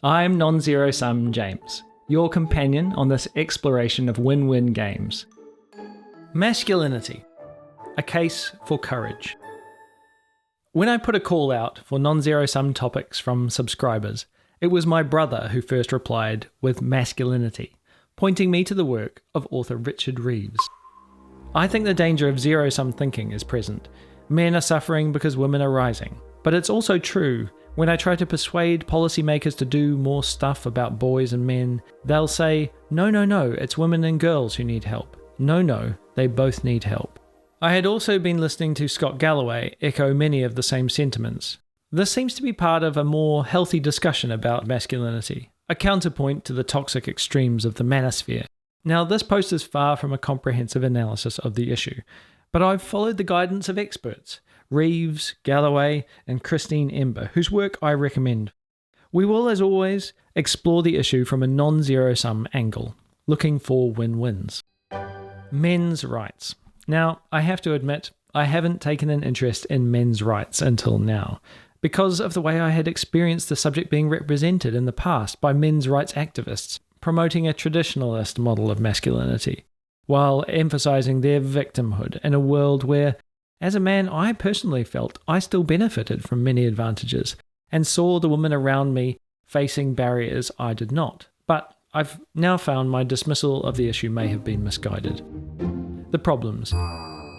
I'm Non-Zero Sum James, your companion on this exploration of win-win games. Masculinity, a case for courage. When I put a call out for non-zero sum topics from subscribers, it was my brother who first replied with Masculinity, pointing me to the work of author Richard Reeves. I think the danger of zero-sum thinking is present. Men are suffering because women are rising. But it's also true, when I try to persuade policymakers to do more stuff about boys and men, they'll say, no, it's women and girls who need help. No, they both need help. I had also been listening to Scott Galloway echo many of the same sentiments. This seems to be part of a more healthy discussion about masculinity, a counterpoint to the toxic extremes of the manosphere. Now, this post is far from a comprehensive analysis of the issue, but I've followed the guidance of experts, Reeves, Galloway, and Christine Ember, whose work I recommend. We will, as always, explore the issue from a non-zero-sum angle, looking for win-wins. Men's rights. Now, I have to admit, I haven't taken an interest in men's rights until now, because of the way I had experienced the subject being represented in the past by men's rights activists, promoting a traditionalist model of masculinity, while emphasizing their victimhood in a world where, as a man, I personally felt I still benefited from many advantages, and saw the women around me facing barriers I did not. But I've now found my dismissal of the issue may have been misguided. The problems.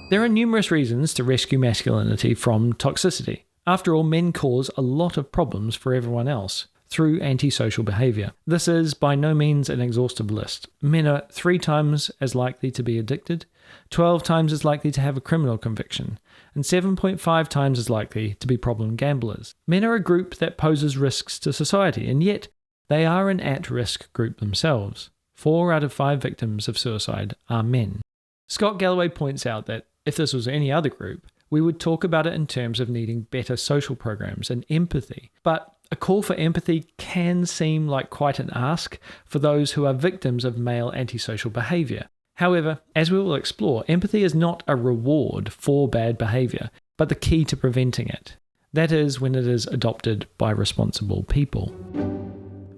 There are numerous reasons to rescue masculinity from toxicity. After all, men cause a lot of problems for everyone else through antisocial behaviour. This is by no means an exhaustive list. Men are 3 times as likely to be addicted, 12 times as likely to have a criminal conviction, and 7.5 times as likely to be problem gamblers. Men are a group that poses risks to society, and yet they are an at-risk group themselves. 4 out of 5 victims of suicide are men. Scott Galloway points out that if this was any other group, we would talk about it in terms of needing better social programs and empathy. But a call for empathy can seem like quite an ask for those who are victims of male antisocial behaviour. However, as we will explore, empathy is not a reward for bad behaviour, but the key to preventing it. That is, when it is adopted by responsible people.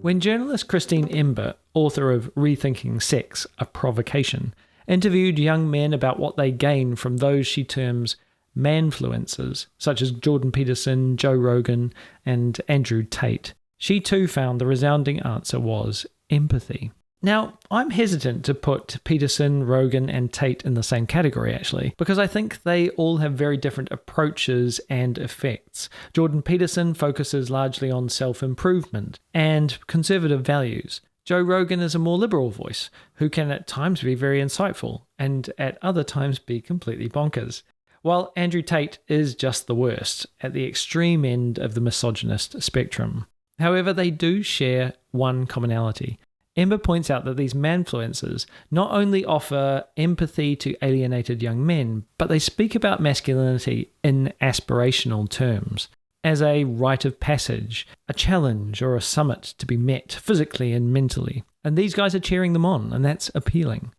When journalist Christine Ember, author of Rethinking Sex, A Provocation, interviewed young men about what they gain from those she terms manfluencers, such as Jordan Peterson, Joe Rogan, and Andrew Tate, she too found the resounding answer was empathy. Now, I'm hesitant to put Peterson, Rogan, and Tate in the same category, actually, because I think they all have very different approaches and effects. Jordan Peterson focuses largely on self-improvement and conservative values. Joe Rogan is a more liberal voice, who can at times be very insightful, and at other times be completely bonkers. While Andrew Tate is just the worst, at the extreme end of the misogynist spectrum. However, they do share one commonality. Ember points out that these manfluencers not only offer empathy to alienated young men, but they speak about masculinity in aspirational terms, as a rite of passage, a challenge or a summit to be met physically and mentally. And these guys are cheering them on, and that's appealing.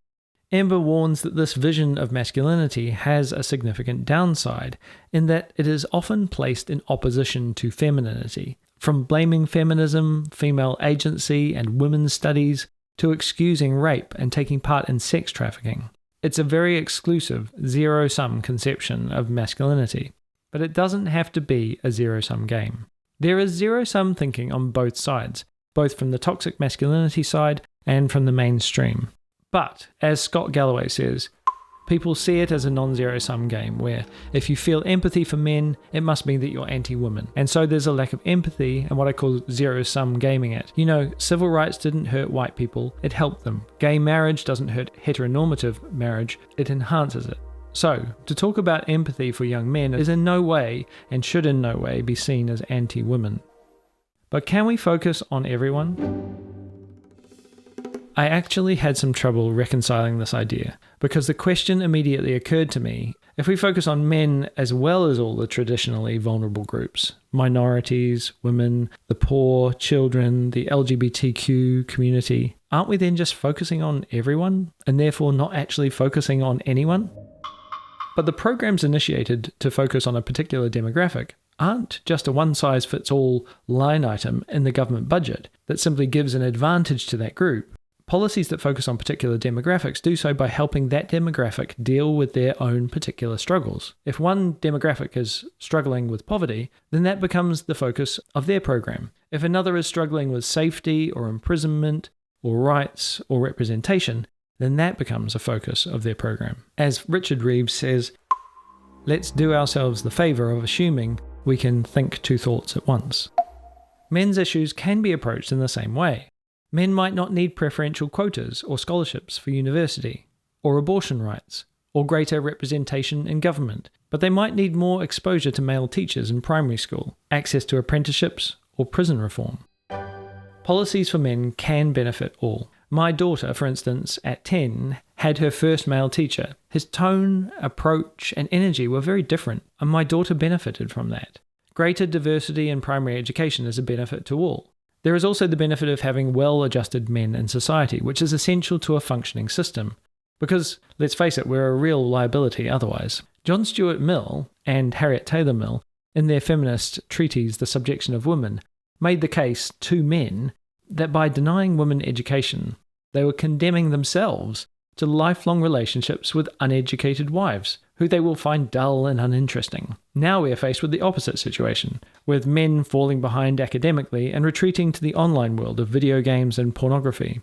Ember warns that this vision of masculinity has a significant downside, in that it is often placed in opposition to femininity, from blaming feminism, female agency, and women's studies, to excusing rape and taking part in sex trafficking. It's a very exclusive, zero-sum conception of masculinity, but it doesn't have to be a zero-sum game. There is zero-sum thinking on both sides, both from the toxic masculinity side and from the mainstream. But, as Scott Galloway says, people see it as a non-zero-sum game where if you feel empathy for men, it must mean that you're anti-women. And so there's a lack of empathy and what I call zero-sum gaming it. You know, civil rights didn't hurt white people, it helped them. Gay marriage doesn't hurt heteronormative marriage, it enhances it. So, to talk about empathy for young men is in no way, and should in no way, be seen as anti-women. But can we focus on everyone? I actually had some trouble reconciling this idea, because the question immediately occurred to me, if we focus on men as well as all the traditionally vulnerable groups, minorities, women, the poor, children, the LGBTQ community, aren't we then just focusing on everyone, and therefore not actually focusing on anyone? But the programs initiated to focus on a particular demographic aren't just a one-size-fits-all line item in the government budget that simply gives an advantage to that group. Policies that focus on particular demographics do so by helping that demographic deal with their own particular struggles. If one demographic is struggling with poverty, then that becomes the focus of their program. If another is struggling with safety or imprisonment or rights or representation, then that becomes a focus of their program. As Richard Reeves says, let's do ourselves the favour of assuming we can think two thoughts at once. Men's issues can be approached in the same way. Men might not need preferential quotas or scholarships for university, or abortion rights, or greater representation in government, but they might need more exposure to male teachers in primary school, access to apprenticeships, or prison reform. Policies for men can benefit all. My daughter, for instance, at 10, had her first male teacher. His tone, approach, and energy were very different, and my daughter benefited from that. Greater diversity in primary education is a benefit to all. There is also the benefit of having well-adjusted men in society, which is essential to a functioning system. Because, let's face it, we're a real liability otherwise. John Stuart Mill and Harriet Taylor Mill, in their feminist treatise The Subjection of Women, made the case to men that by denying women education, they were condemning themselves to lifelong relationships with uneducated wives, who they will find dull and uninteresting. Now we are faced with the opposite situation, with men falling behind academically and retreating to the online world of video games and pornography.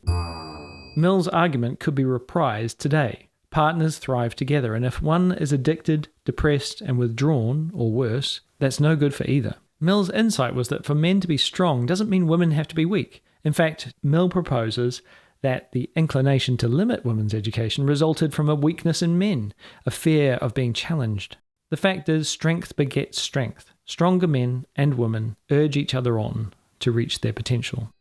Mill's argument could be reprised today. Partners thrive together, and if one is addicted, depressed, and withdrawn, or worse, that's no good for either. Mill's insight was that for men to be strong doesn't mean women have to be weak. In fact, Mill proposes that the inclination to limit women's education resulted from a weakness in men, a fear of being challenged. The fact is, strength begets strength. Stronger men and women urge each other on to reach their potential.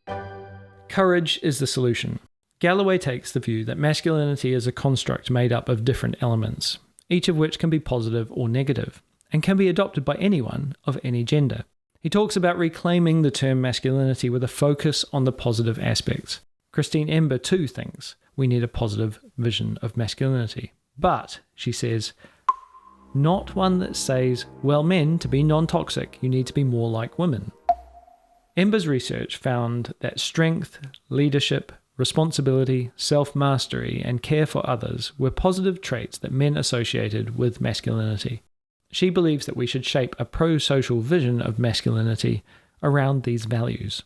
Courage is the solution. Galloway takes the view that masculinity is a construct made up of different elements, each of which can be positive or negative, and can be adopted by anyone of any gender. He talks about reclaiming the term masculinity with a focus on the positive aspects. Christine Ember too thinks we need a positive vision of masculinity. But, she says, not one that says, well, men, to be non-toxic, you need to be more like women. Ember's research found that strength, leadership, responsibility, self-mastery, and care for others were positive traits that men associated with masculinity. She believes that we should shape a pro-social vision of masculinity around these values.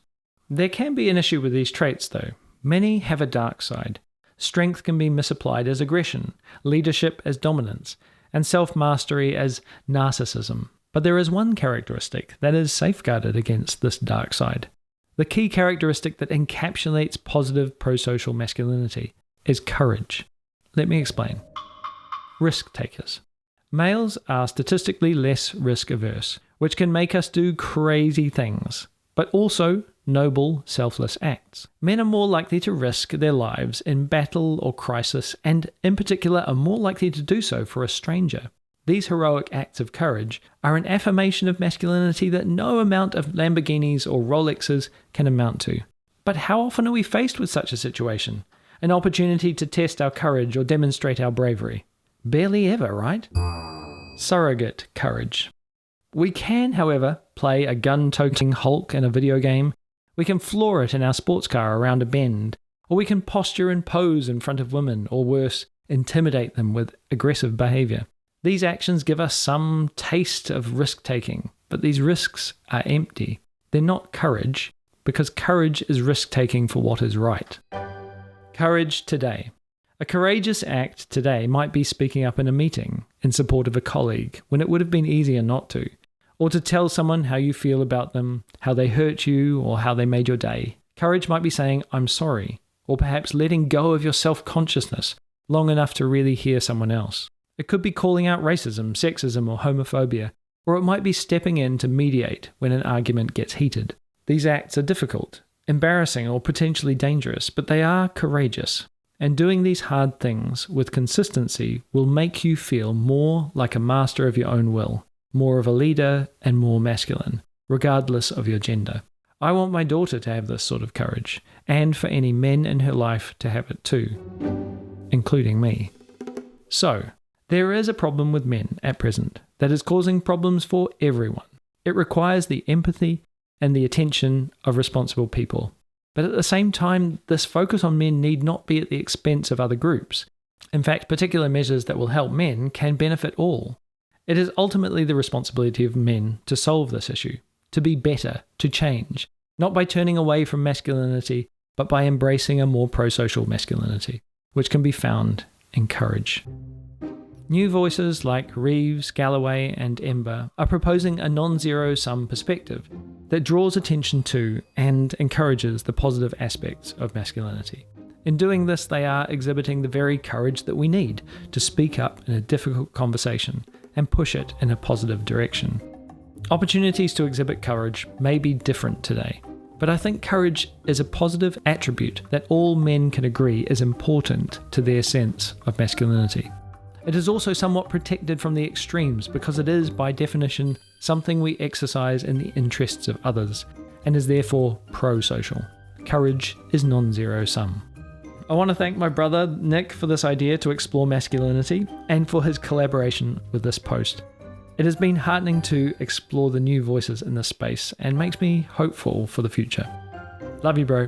There can be an issue with these traits, though. Many have a dark side. Strength can be misapplied as aggression, leadership as dominance, and self-mastery as narcissism. But there is one characteristic that is safeguarded against this dark side. The key characteristic that encapsulates positive pro-social masculinity is courage. Let me explain. Risk takers. Males are statistically less risk-averse, which can make us do crazy things, but also noble, selfless acts. Men are more likely to risk their lives in battle or crisis, and in particular are more likely to do so for a stranger. These heroic acts of courage are an affirmation of masculinity that no amount of Lamborghinis or Rolexes can amount to. But how often are we faced with such a situation? An opportunity to test our courage or demonstrate our bravery? Barely ever, right? Surrogate courage. We can, however, play a gun-toting Hulk in a video game. We can floor it in our sports car around a bend. Or we can posture and pose in front of women, or worse, intimidate them with aggressive behaviour. These actions give us some taste of risk-taking, but these risks are empty. They're not courage, because courage is risk-taking for what is right. Courage today. A courageous act today might be speaking up in a meeting in support of a colleague when it would have been easier not to, or to tell someone how you feel about them, how they hurt you, or how they made your day. Courage might be saying, I'm sorry, or perhaps letting go of your self-consciousness long enough to really hear someone else. It could be calling out racism, sexism, or homophobia, or it might be stepping in to mediate when an argument gets heated. These acts are difficult, embarrassing, or potentially dangerous, but they are courageous. And doing these hard things with consistency will make you feel more like a master of your own will, more of a leader, and more masculine, regardless of your gender. I want my daughter to have this sort of courage, and for any men in her life to have it too, including me. So, there is a problem with men at present that is causing problems for everyone. It requires the empathy and the attention of responsible people. But at the same time, this focus on men need not be at the expense of other groups. In fact, particular measures that will help men can benefit all. It is ultimately the responsibility of men to solve this issue, to be better, to change, not by turning away from masculinity, but by embracing a more pro-social masculinity, which can be found in courage. New voices like Reeves, Galloway, and Ember are proposing a non-zero-sum perspective that draws attention to and encourages the positive aspects of masculinity. In doing this, they are exhibiting the very courage that we need to speak up in a difficult conversation and push it in a positive direction. Opportunities to exhibit courage may be different today, but I think courage is a positive attribute that all men can agree is important to their sense of masculinity. It is also somewhat protected from the extremes because it is, by definition, something we exercise in the interests of others and is therefore pro-social. Courage is non-zero sum. I want to thank my brother Nick for this idea to explore masculinity and for his collaboration with this post. It has been heartening to explore the new voices in this space and makes me hopeful for the future. Love you, bro,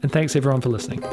and thanks everyone for listening.